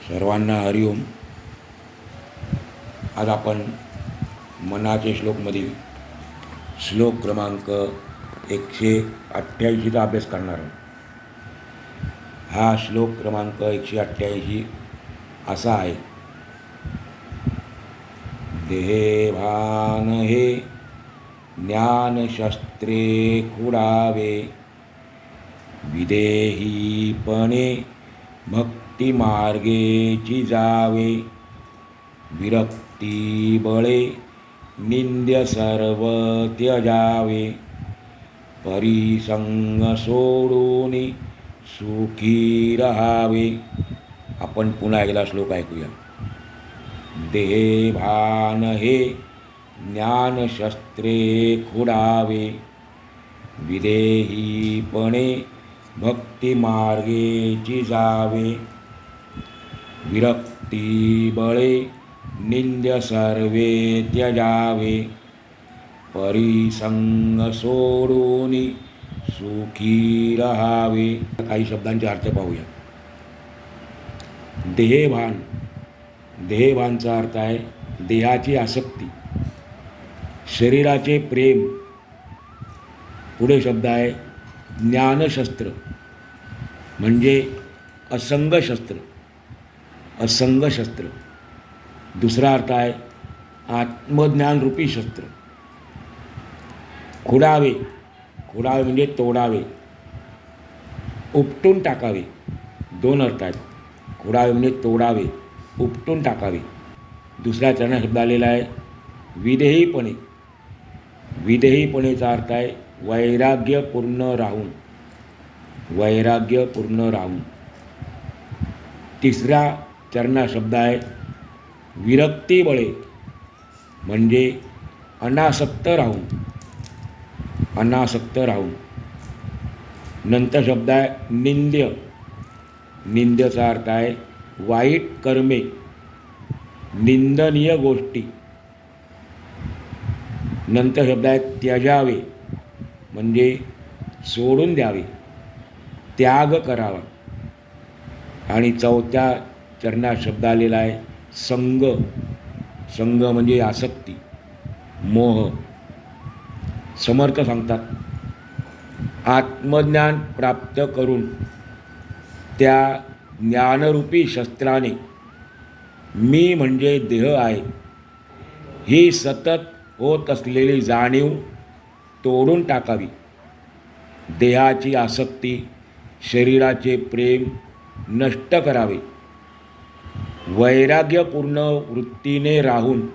सर्वांना हरिओम. आज आपण मनाचे श्लोकमधील श्लोक क्रमांक 188चा अभ्यास करणार आहोत. हा श्लोक क्रमांक 188 असा आहे. देहे भान हे ज्ञानशस्त्रे खुडावे, विदेहीपणे भक्तिमार्गेची जावे, विरक्ती बळे निंद्य सर्व त्यजावे, परिसंग सोडून सुखी रहावे. आपण पुन्हा एकदा श्लोक ऐकूया. देहे भान हे ज्ञानशस्त्रे खुडावे, विदेहीपणे भक्तिमार्गेची जावे, विरक्ती बळे निंद्य सर्वे त्यजावे, परिसंग सोडून सुखी रहावे. काही शब्दांचे अर्थ पाहूया. देहभान. देहभानचा अर्थ आहे देहाची आसक्ती, शरीराचे प्रेम. पुढे शब्द आहे ज्ञानशस्त्र म्हणजे असंग शस्त्र. असंग शस्त्र. दुसरा अर्थ आहे आत्मज्ञानरूपी शस्त्र. खुडावे. खुडावे म्हणजे तोडावे, उपटून टाकावे. दोन अर्थ आहेत. खुडावे म्हणजे तोडावे, उपटून टाकावे. दुसऱ्या चरणा शब्द आलेला आहे विदेहीपणे. विदेहीपणेचा अर्थ आहे वैराग्यपूर्ण राहून. वैराग्यपूर्ण राहून. तिसरा चरणा शब्द आहे विरक्ती बळे म्हणजे अनासक्त राहून. अनासक्त राहून. नंतर शब्द आहे निंद्य. निंद्यचा अर्थ आहे वाईट कर्मे, निंदनीय गोष्टी. नंतर शब्द आहे त्यजावे म्हणजे सोडून द्यावे, त्याग करावा. आणि चौथ्या चरणात शब्द आलेला आहे संग. संग म्हणजे आसक्ती, मोह. समर्थ सांगतात आत्मज्ञान प्राप्त करून त्या ज्ञानरूपी शस्त्राने मी म्हणजे देह आहे ही सतत होत असलेली जाणीव तोडून टाकावी. देहाची आसक्ती, शरीराचे प्रेम नष्ट करावे. वैराग्यपूर्ण वृत्तीने राहून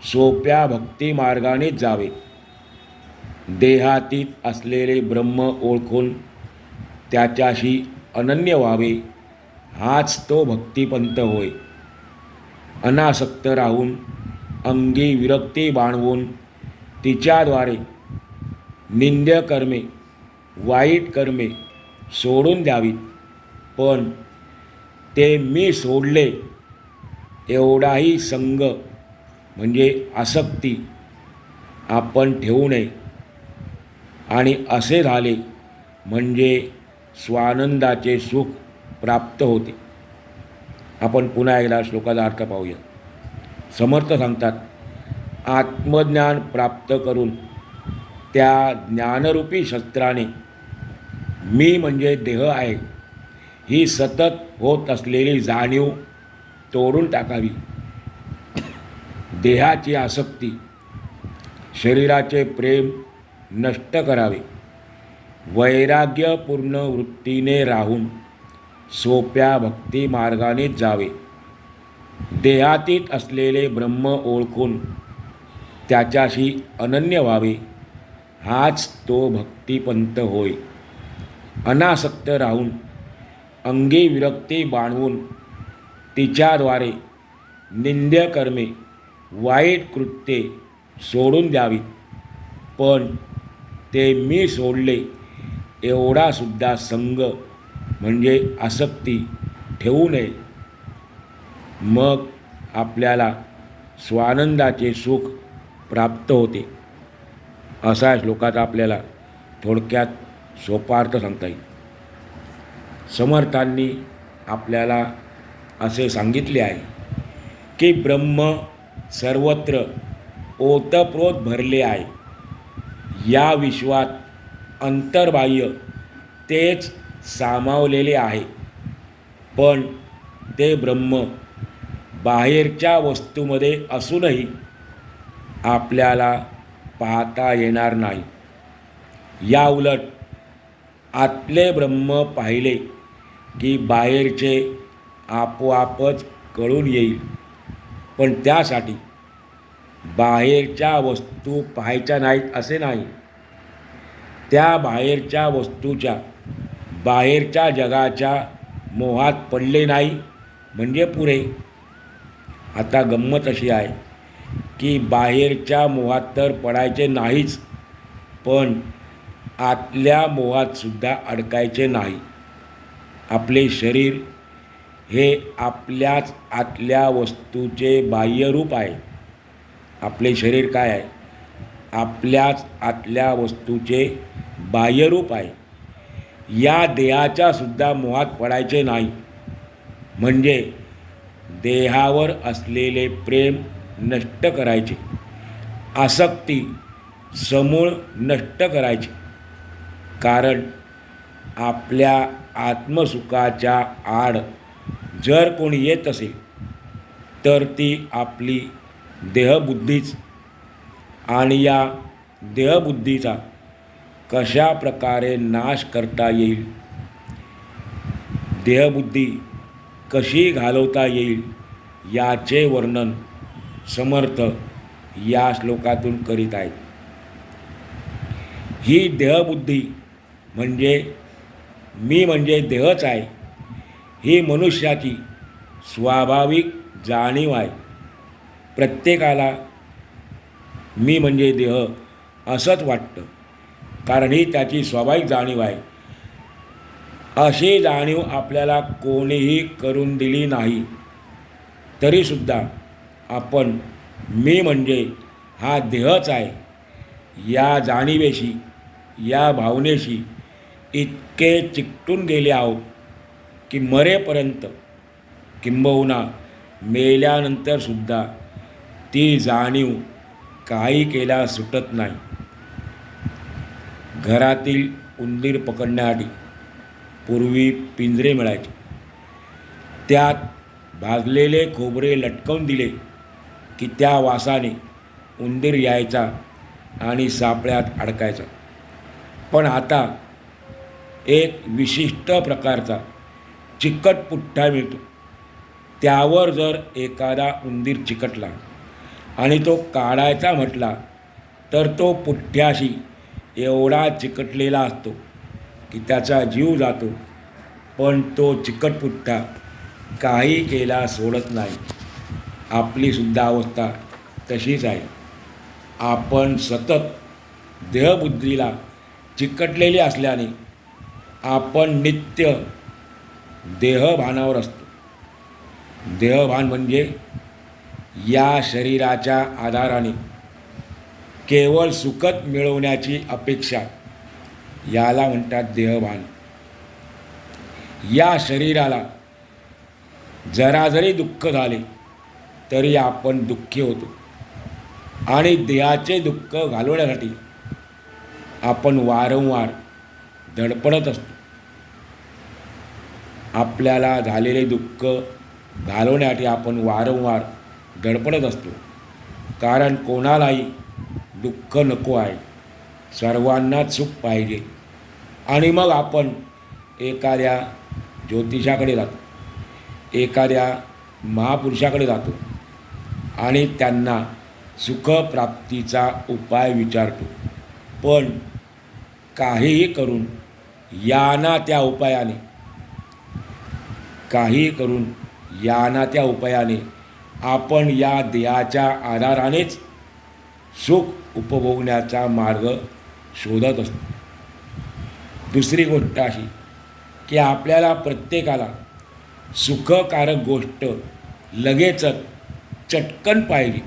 सोप्या भक्तिमार्गाने जावे. देहातीत असलेले ब्रह्म ओळखून त्याच्याशी अनन्य व्हावे. हाच तो भक्तिपंथ होय. अनासक्त राहून अंगी विरक्ती बाणवून तिच्याद्वारे निंद्य कर्मे, वाईट कर्मे सोडून द्यावीत. पण ते मी सोडले एवढाही संग म्हणजे आसक्ती आपण ठेवू नये. आणि असे झाले म्हणजे स्वानंदाचे सुख प्राप्त होते. आपण पुन्हा एकदा श्लोकाचा अर्थ पाहूया. समर्थ सांगतात आत्मज्ञान प्राप्त करून त्या ज्ञानरूपी शस्त्राने मी म्हणजे देह आहे ही सतत होत असलेली जाणीव तोडून टाकावी. देहाची आसक्ती, शरीराचे प्रेम नष्ट करावे. वैराग्यपूर्ण वृत्तीने राहून सोप्या भक्ती मार्गाने जावे. देहातीत असलेले ब्रह्म ओळखून त्याच्याशी अनन्य व्हावे. हाच तो भक्तिपंथ होय. अनासक्त राहून अंगी विरक्ती बाणवून तिच्याद्वारे निंद्य कर्मे, वाईट कृत्ये सोडून द्यावीत. पण ते मी सोडले एवढासुद्धा संग म्हणजे आसक्ती ठेवू नये. मग आपल्याला स्वानंदाचे सुख प्राप्त होते. असा श्लोकाचा आपल्याला थोडक्यात सोपा अर्थ सांगता येईल. समर्थांनी आपल्याला असे सांगितले आहे की ब्रह्म सर्वत्र ओतप्रोत भरले आहे. या विश्वात अंतर्बाह्य तेच सामावलेले आहे. पण ते ब्रह्म बाहेरच्या वस्तूमध्ये असूनही आपल्याला पाहता येणार नाही. या उलट आतले ब्रह्म पाहिले की बाहेरचे आपोआपच कळून येईल. पण त्यासाठी बाहेरच्या वस्तू पाहायच्या नाहीत असे नाही. त्या बाहेरच्या वस्तूच्या बाहेरच्या जगाच्या मोहात पडले नाही म्हणजे पुरे. आता गंमत अशी आहे की बाहेरच्या मोहात तर पडायचे नाहीच, पण आतल्या मोहातसुद्धा अडकायचे नाही. आपले शरीर हे आपल्याच आतल्या वस्तूचे बाह्यरूप आहे. आपले शरीर काय आहे? आपल्याच आतल्या वस्तूचे बाह्यरूप आहे. या देहाच्या सुद्धा मोहात पडायचे नाही. म्हणजे देहावर असलेले प्रेम नष्ट करायचे, आसक्ती समूळ नष्ट करायची. कारण आपल्या आत्मसुखाच्या आड जर कोणी येत असेल तर ती आपली देहबुद्धीच. आणि या देहबुद्धीचा कशा प्रकारे नाश करता येईल, देहबुद्धी कशी घालवता येईल याचे वर्णन समर्थ या श्लोकातून करीत आहेत. ही देहबुद्धी म्हणजे मी म्हणजे देहच आहे, ही मनुष्याची स्वाभाविक जाणीव आहे. प्रत्येकाला मी म्हणजे देह असंच वाटतं, कारण ही त्याची स्वाभाविक जाणीव आहे. अशी जाणीव आपल्याला कोणीही करून दिली नाही तरीसुद्धा आपण मी म्हणजे हा देहच आहे या जाणीवेशी, या भावनेशी इतके चिकटून गेले आहोत की मरेपर्यंत, किंबहुना मेल्यानंतरसुद्धा ती जाणीव काही केल्या सुटत नाही. घरातील उंदीर पकडण्यासाठी पूर्वी पिंजरे मिळायचे. त्यात भाजलेले खोबरे लटकवून दिले की त्या वासाने उंदीर यायचा आणि सापळ्यात अडकायचा. पण आता एक विशिष्ट प्रकारचा चिकट पुठ्ठा मिळतो. त्यावर जर एखादा उंदीर चिकटला आणि तो काढायचा म्हटला तर तो पुठ्ठ्याशी एवढा चिकटलेला असतो की त्याचा जीव जातो. पण तो चिकट पुठ्ठा काही केला सोडत नाही. आपलीसुद्धा अवस्था तशीच आहे. आपण सतत देहबुद्धीला चिकटलेली असल्याने आपण नित्य देहभानावर असतो. देहभान म्हणजे या शरीराच्या आधाराने केवळ सुखच मिळवण्याची अपेक्षा, याला म्हणतात देहभान. या शरीराला जरा जरी दुःख झाले तरी आपण दुःखी होतो आणि देहाचे दुःख घालवण्यासाठी आपण वारंवार धडपडत असतो. आपल्याला झालेले दुःख घालवण्यासाठी आपण वारंवार धडपडत असतो. कारण कोणालाही दुःख नको आहे, सर्वांनाच सुख पाहिजे. आणि मग आपण एखाद्या ज्योतिषाकडे जातो, एखाद्या महापुरुषाकडे जातो आणि त्यांना सुखप्राप्तीचा उपाय विचारतो. पण काहीही करून या त्या उपायाने आपण या देहाच्या आधारानेच सुख उपभोगण्याचा मार्ग शोधत असतो. दुसरी गोष्ट अशी की आपल्याला प्रत्येकाला सुखकारक गोष्ट लगेचच चटकन पाहिजे.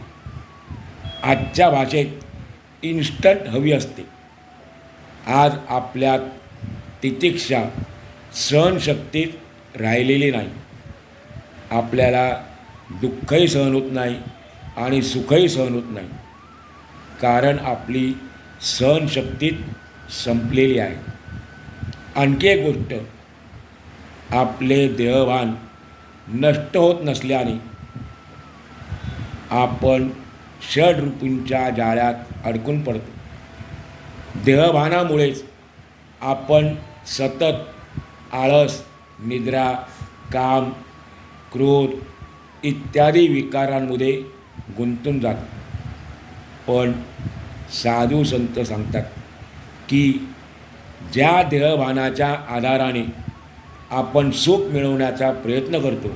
आजच्या भाषेत इन्स्टंट हवी असते. आज आपल्यात तितिक्षा सहनशक्ती राहिलेली नाही. आपल्याला दुःखही सहन होत नाही आणि सुखही सहन होत नाही, कारण आपली सहनशक्तीच संपलेली आहे. आणखी एक गोष्ट, आपले देहभान नष्ट होत नसल्याने आपण षड्ऋतूंच्या जाळ्यात अडकून पडतो. देहभानामुळेच आपण सतत आळस, निद्रा, काम, क्रोध इत्यादी विकारांमध्ये गुंतून जातो. पण साधू संत सांगतात की ज्या देहभानाच्या आधाराने आपण सुख मिळवण्याचा प्रयत्न करतो,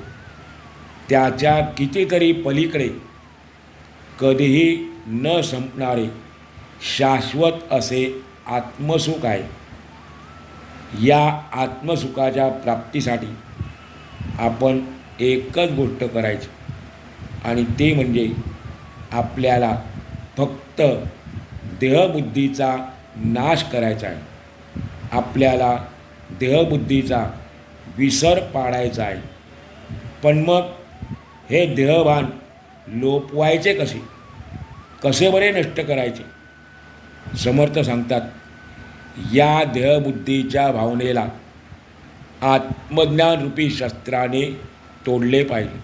त्याच्या कितीतरी पलीकडे कधीही न संपणारे शाश्वत असे आत्मसुख आहे. या आत्मसुखाच्या प्राप्तीसाठी आपण एकच गोष्ट करायची, आणि ते म्हणजे आपल्याला फक्त देहबुद्धीचा नाश करायचा आहे. आपल्याला देहबुद्धीचा विसर पाडायचा आहे. पण मग हे देहभान लोपवायचे कसे, कसे बरे नष्ट करायचे? समर्थ सांगतात, या देहबुद्धीच्या भावनेला आत्मज्ञानरूपी शस्त्राने तोडले पाहिजे.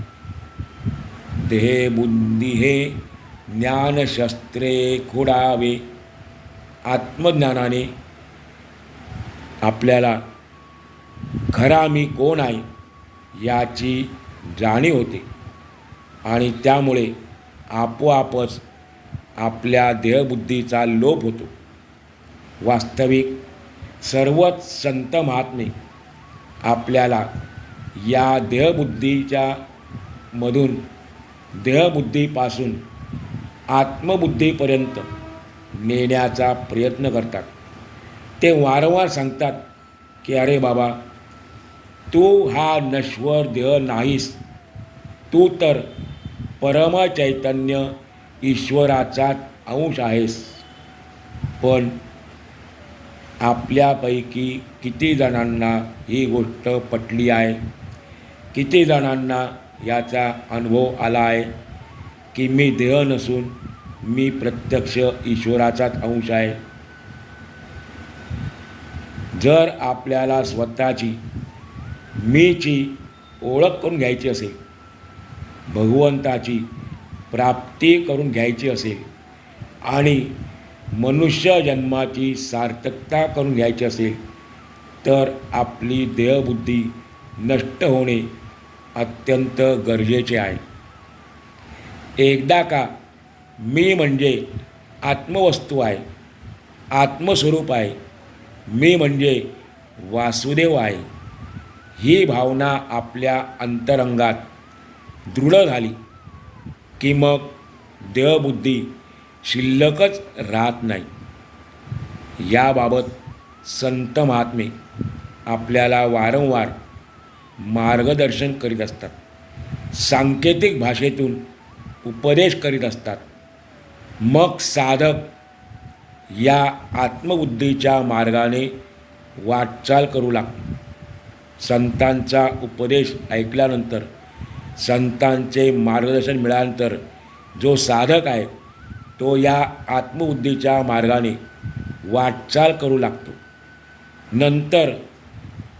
देहबुद्धी हे ज्ञानशस्त्रे खोडावे. आत्मज्ञानाने आपल्याला खरा मी कोण आहे याची जाणीव होते, आणि त्यामुळे आपोआपच आपल्या देहबुद्धीचा लोप होतो. वास्तविक सर्वच संत महात्मे आपल्याला या देहबुद्धीपासून आत्मबुद्धीपर्यंत नेण्याचा प्रयत्न करतात. ते वारंवार सांगतात की अरे बाबा, तू हा नश्वर देह नाहीस, तू तर परमचैतन्य ईश्वराचाच अंश आहेस. पण आपल्यापैकी किती जणांना ही गोष्ट पटली आहे? किती जणांना याचा अनुभव आला आहे की मी देह नसून मी प्रत्यक्ष ईश्वराचाच अंश आहे? जर आपल्याला स्वतःची मीची ओळख करून घ्यायची असेल, भगवंताची प्राप्ती करून घ्यायची असेल आणि मनुष्य जन्माची सार्थकता करून घ्यायची असेल, तर आपली देहबुद्धी नष्ट होणे अत्यंत गरजेचे आहे. एकदा का मी म्हणजे आत्मवस्तू आहे, आत्मस्वरूप आहे, मी म्हणजे वासुदेव आहे, ही भावना आपल्या अंतरंगात दृढ झाली की मग देहबुद्धी शिल्लकच राहत नाही. याबाबत संत महात्मे आपल्याला वारंवार मार्गदर्शन करीत असतात, सांकेतिक भाषेतून उपदेश करीत असतात. मग साधक या आत्मबुद्धीच्या मार्गाने वाटचाल करू लागतो. संतांचा उपदेश ऐकल्यानंतर, संतांचे मार्गदर्शन मिळाल्यानंतर जो साधक आहे तो या आत्मबुद्धीच्या मार्गाने वाटचाल करू लागतो. नंतर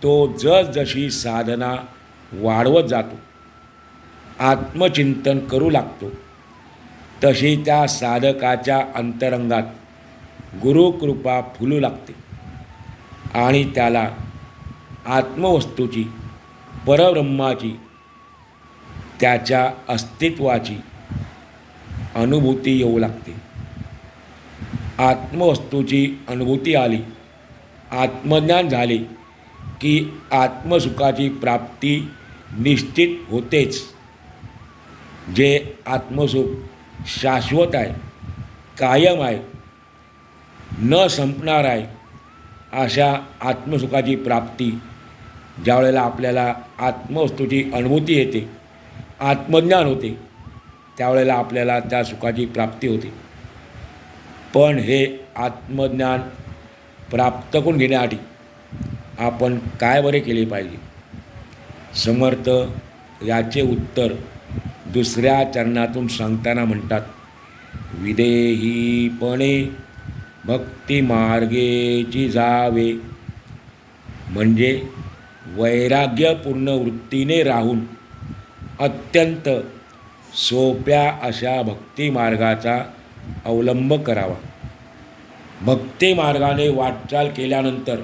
तो जसजशी साधना वाढवत जातो, आत्मचिंतन करू लागतो, तशी त्या साधकाच्या अंतरंगात गुरुकृपा फुलू लागते आणि त्याला आत्मवस्तूची, परब्रह्माची, त्याच्या अस्तित्वाची अनुभूती येऊ लागते. आत्मवस्तूची अनुभूती आली, आत्मज्ञान झाले की आत्मसुखाची प्राप्ती निश्चित होतेच. जे आत्मसुख शाश्वत आहे, कायम आहे, न संपणार आहे, अशा आत्मसुखाची प्राप्ती ज्यावेळेला आपल्याला आत्मवस्तूची अनुभूती येते, आत्मज्ञान होते, त्यावेळेला आपल्याला त्या सुखाची प्राप्ती होते. पण हे आत्मज्ञान प्राप्त करून घेण्यासाठी आपण काय बरे केले पाहिजे? समर्थ याचे उत्तर दुसऱ्या चरणातून सांगताना म्हणतात, विदेहीपणे भक्तिमार्गेची जावे, म्हणजे वैराग्यपूर्ण वृत्तीने राहून अत्यंत सोप्या अशा भक्तिमार्गाचा अवलंब करावा. भक्तिमार्गाने वाटचाल केल्यानंतर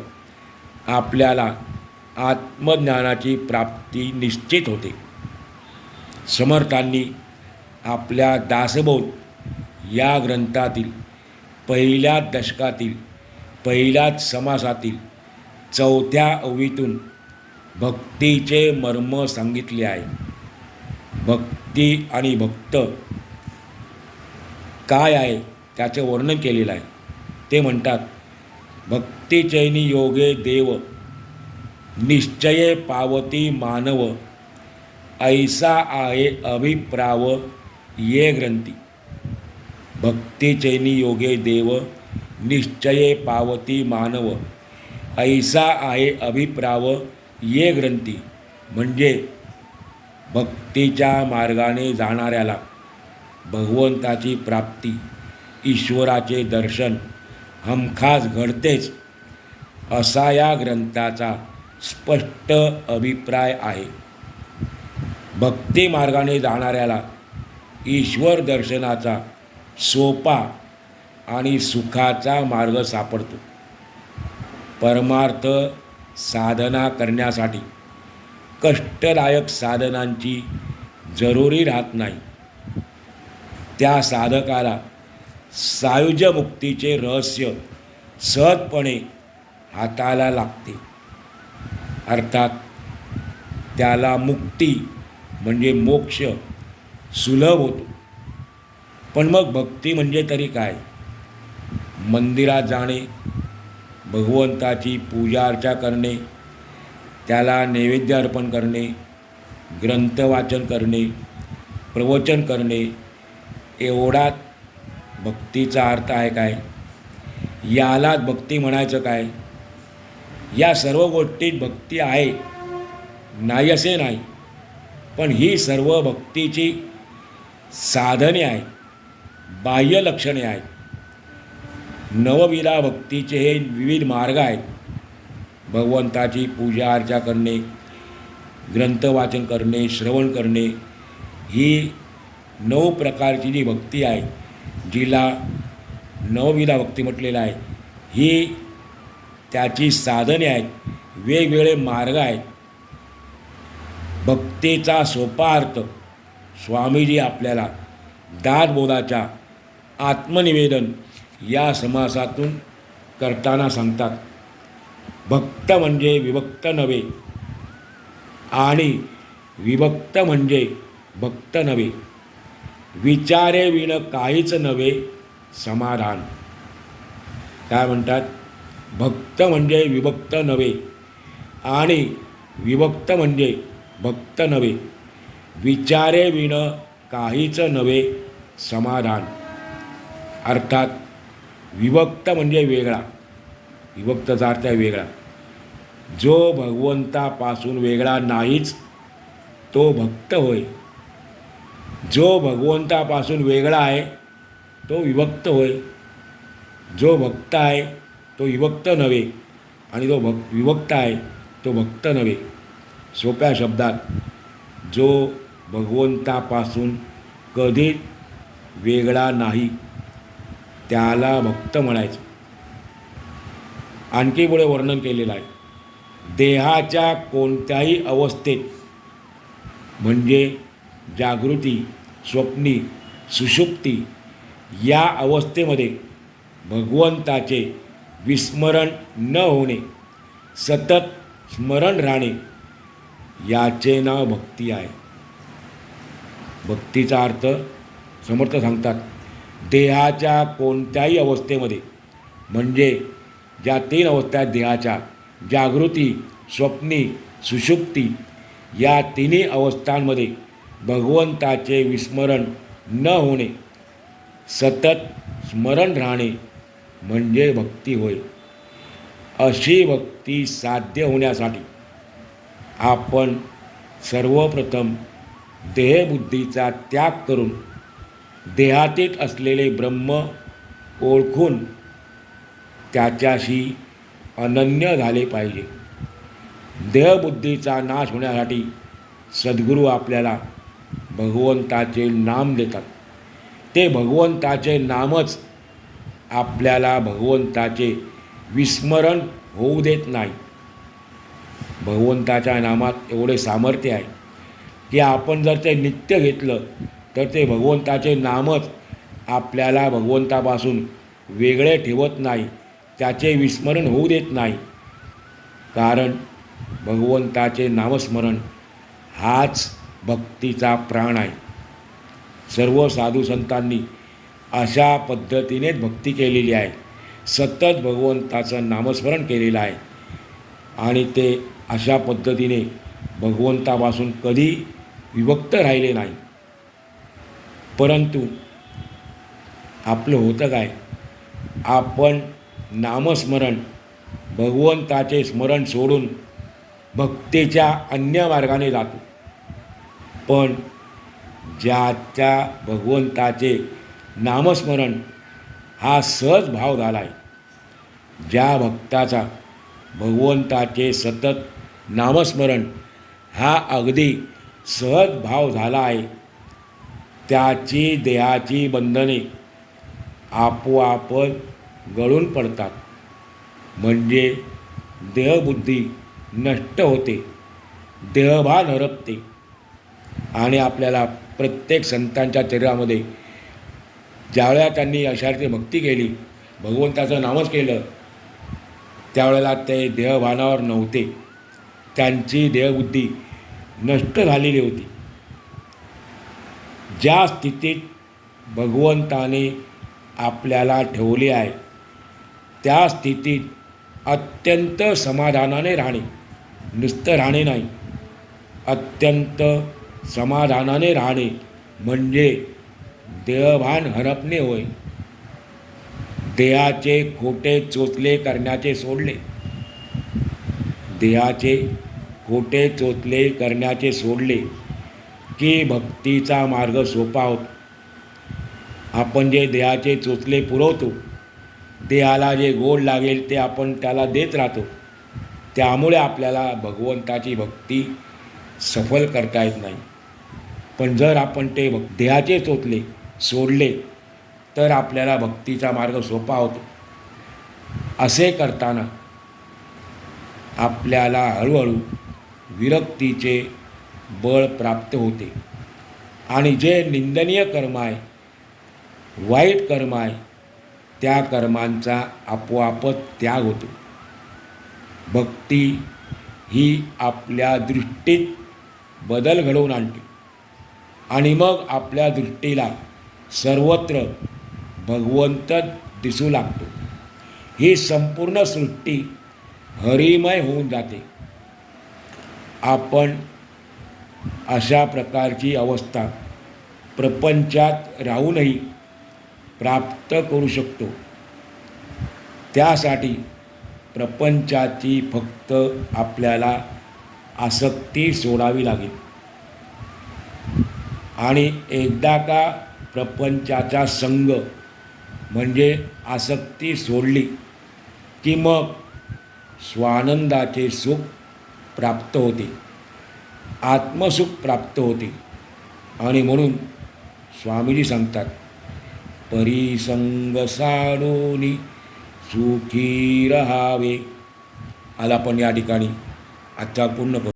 आपल्याला आत्मज्ञानाची प्राप्ती निश्चित होते. समर्थांनी आपल्या दासबोध या ग्रंथातील पहिल्याच दशकातील पहिल्याच समासातील 4थ्या ओवीतून भक्तीचे मर्म सांगितले आहे. भक्ती आणि भक्त काय आहे त्याचे वर्णन केलेलं आहे. ते म्हणतात, भक्तिचैनी योगे देव निश्चये पावती मानव, ऐसा आहे अभिप्राव ये ग्रंथी. भक्तिचैनी योगे देव निश्चये पावती मानव, ऐसा आहे अभिप्राव ये ग्रंथी, म्हणजे भक्तीच्या मार्गाने जाणाऱ्याला भगवंताची प्राप्ती, ईश्वराचे दर्शन हमखास घडतेच, असा या ग्रंथाचा स्पष्ट अभिप्राय आहे. भक्ती मार्गाने जाणाऱ्याला ईश्वर दर्शनाचा सोपा आणि सुखाचा मार्ग सापडतो. परमार्थ साधना करण्यासाठी कष्टदायक साधनांची जरुरी राहत नाही. त्या साधकाला सायुज्य मुक्तीचे रहस्य सहजपणे हाताला लागते. अर्थात त्याला मुक्ती म्हणजे मोक्ष सुलभ होतो. पण मग भक्ती म्हणजे तरी काय? मंदिरात जाणे, भगवंताची पूजा अर्चा करणे, त्याला नैवेद्य अर्पण करणे, ग्रंथवाचन करणे, प्रवचन करणे, एवढाच भक्तीचा अर्थ आहे काय? यालाच भक्ती म्हणायचं काय? या सर्व गोष्टीत भक्ती आहे, नाही असे नाही, पण ही सर्व भक्तीची साधने आहेत, बाह्य लक्षणे आहेत. नवविधा भक्तीचे हे विविध मार्ग आहेत. भगवंताची पूजा अर्चा करणे, ग्रंथवाचन करणे, श्रवण करणे, ही 9 प्रकारची जी भक्ती आहे, जिला नवविधा भक्ती म्हटलेलं आहे, ही त्याची साधने आहेत, वेगवेगळे मार्ग आहेत. भक्तीचा सोपा अर्थ स्वामीजी आपल्याला दासबोधाच्या आत्मनिवेदन या समासातून करताना सांगतात. भक्त म्हणजे विभक्त नव्हे आणि विभक्त म्हणजे भक्त नव्हे, विचारे विण काहीच नव्हे समाधान. काय म्हणतात? भक्त म्हणजे विभक्त नव्हे आणि विभक्त म्हणजे भक्त नव्हे, विचारे विण काहीच नव्हे समाधान. अर्थात विभक्त म्हणजे वेगळा, विभक्तचा अर्थ आहे वेगळा. जो भगवंतापासून वेगळा नाहीच तो भक्त होय. जो भगवंतापासून वेगळा आहे तो विभक्त होय. जो भक्त आहे तो विभक्त नव्हे आणि जो विभक्त आहे तो भक्त नव्हे. सोप्या शब्दात, जो भगवंतापासून कधीच वेगळा नाही त्याला भक्त म्हणायचं. आणखी पुढे वर्णन केलेलं आहे. देहाच्या कोणत्याही अवस्थेत म्हणजे जागृती, स्वप्नी, सुषुप्ती या अवस्थेमध्ये भगवंताचे विस्मरण न होणे, सतत स्मरण राहणे, याचे नाव भक्ती आहे. भक्तीचा अर्थ समर्थ सांगतात, देहाच्या कोणत्याही अवस्थेमध्ये म्हणजे ज्या 3 अवस्था आहेत देहाच्या, जागृती, स्वप्नी, सुषुप्ती, या 3ही अवस्थांमध्ये भगवंताचे विस्मरण न होणे, सतत स्मरण राहणे म्हणजे भक्ती होय. अशी भक्ती साध्य होण्यासाठी आपण सर्वप्रथम देहबुद्धीचा त्याग करून देहातीत असलेले ब्रह्म ओळखून त्याच्याशी अनन्य झाले पाहिजे. देहबुद्धीचा नाश होण्यासाठी सद्गुरू आपल्याला भगवंताचे नाम देतात. ते भगवंताचे नामच आपल्याला भगवंताचे विस्मरण होऊ देत नाही. भगवंताच्या नामात एवढे सामर्थ्य आहे की आपण जर ते नित्य घेतलं तर ते भगवंताचे नामच आपल्याला भगवंतापासून वेगळे ठेवत नाही, त्याचे विस्मरण होऊ देत नाही. कारण भगवंताचे नामस्मरण हाच भक्तीचा प्राण आहे. सर्व साधू संतांनी अशा पद्धतीनेच भक्ती केलेली आहे. सतत भगवंताचं नामस्मरण केलेलं आहे आणि ते अशा पद्धतीने भगवंतापासून कधी विभक्त राहिले नाही. परंतु आपलं होतं काय, आपण नामस्मरण भगवंताचे स्मरण सोडून भक्तीच्या अन्य मार्गाने जातो. पण ज्याच्या भगवंताचे नामस्मरण हा सहज भाव झाला आहे, ज्या भक्ताचा भगवंताचे सतत नामस्मरण हा अगदी सहज भाव झाला आहे, त्याची देहाची बंधने आपोआप गळून पडतात. म्हणजे देहबुद्धी नष्ट होते, देहभान हरपते. आणि आपल्याला प्रत्येक संतांच्या चरित्रामध्ये ज्यावेळेला त्यांनी अशार्थी भक्ती केली, भगवंताचं नामच केलं, त्यावेळेला ते देहभानावर नव्हते. त्यांची देहबुद्धी नष्ट झालेली होती. ज्या स्थितीत भगवंताने आपल्याला ठेवले आहे त्या स्थितीत अत्यंत समाधानाने राहणे, नुसतं राहणे नाही, अत्यंत समाधानाने राहणे म्हणजे देहभान हरपणे होय. देहाचे खोटे चोचले करण्याचे सोडले, देहाचे खोटे चोचले करण्याचे सोडले की भक्तीचा मार्ग सोपा होतो. आपण जे देहाचे चोचले पुरवतो, देहाला जे गोड लागेल ते आपण त्याला देत राहतो, त्यामुळे आपल्याला भगवंताची भक्ती सफल करता येत नाही. पण जर आपण ते देहाचे चोचले सोडले तर आपल्याला भक्तीचा मार्ग सोपा होतो. असे करताना आपल्याला हळूहळू विरक्तीचे बळ प्राप्त होते आणि जे निंदनीय कर्म आहे, वाईट कर्म आहे, त्या कर्मांचा आपोआपच त्याग होतो. भक्ती ही आपल्या दृष्टीत बदल घडवून आणते आणि मग आपल्या दृष्टीला सर्वत्र भगवंत दिसू लागतो. ही संपूर्ण सृष्टी हरिमय होऊन जाते. आपण अशा प्रकारची अवस्था प्रपंचात राहूनही प्राप्त करू शकतो. त्यासाठी प्रपंचाची फक्त आपल्याला आसक्ती सोडावी लागेल आणि एकदा का प्रपंचाचा संग म्हणजे आसक्ती सोडली की मग स्वानंदाचे सुख प्राप्त होते, आत्मसुख प्राप्त होते. आणि म्हणून स्वामीजी सांगतात, परिसंग साडोनी सुखी रहावे. आज आपण या ठिकाणी आजचा पूर्ण